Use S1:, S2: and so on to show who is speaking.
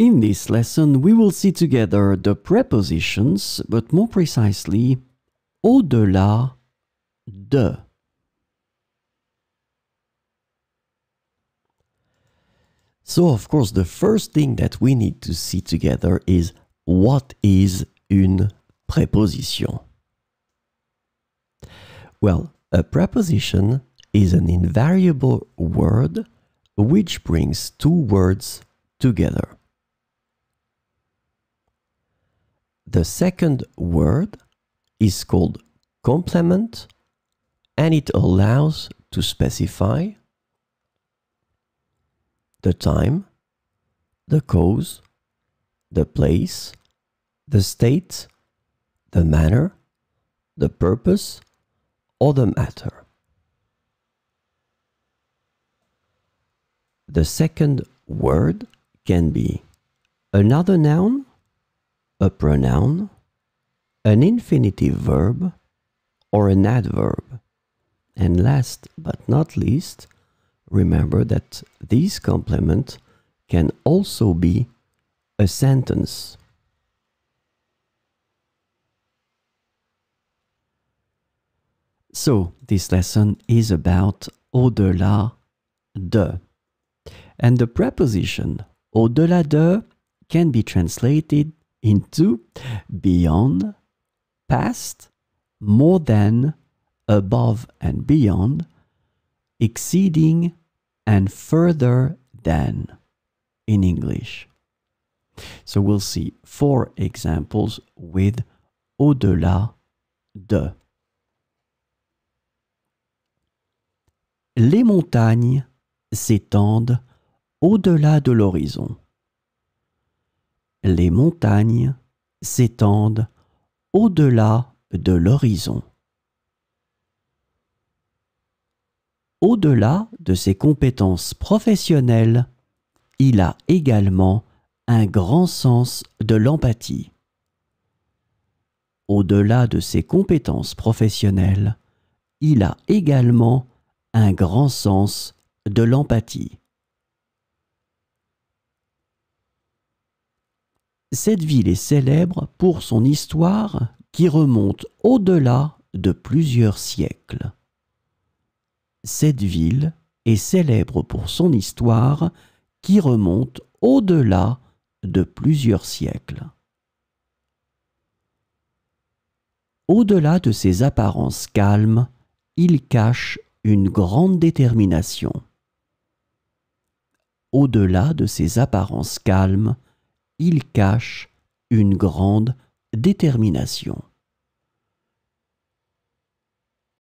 S1: In this lesson, we will see together the prepositions, but more precisely, au-delà de. So, of course, the first thing that we need to see together is what is une préposition? Well, a preposition is an invariable word which brings two words together. The second word is called complement, and it allows to specify the time, the cause, the place, the state, the manner, the purpose, or the matter. The second word can be another noun, a pronoun, an infinitive verb, or an adverb. And last but not least, remember that this complement can also be a sentence. So, this lesson is about au-delà de. And the preposition au-delà de can be translated into beyond, past, more than, above and beyond, exceeding, and further than in English. So we'll see 4 examples with au-delà de. Les montagnes s'étendent au-delà de l'horizon. Les montagnes s'étendent au-delà de l'horizon. Au-delà de ses compétences professionnelles, il a également un grand sens de l'empathie. Au-delà de ses compétences professionnelles, il a également un grand sens de l'empathie. Cette ville est célèbre pour son histoire qui remonte au-delà de plusieurs siècles. Cette ville est célèbre pour son histoire qui remonte au-delà de plusieurs siècles. Au-delà de ses apparences calmes, il cache une grande détermination. Au-delà de ses apparences calmes, il cache une grande détermination.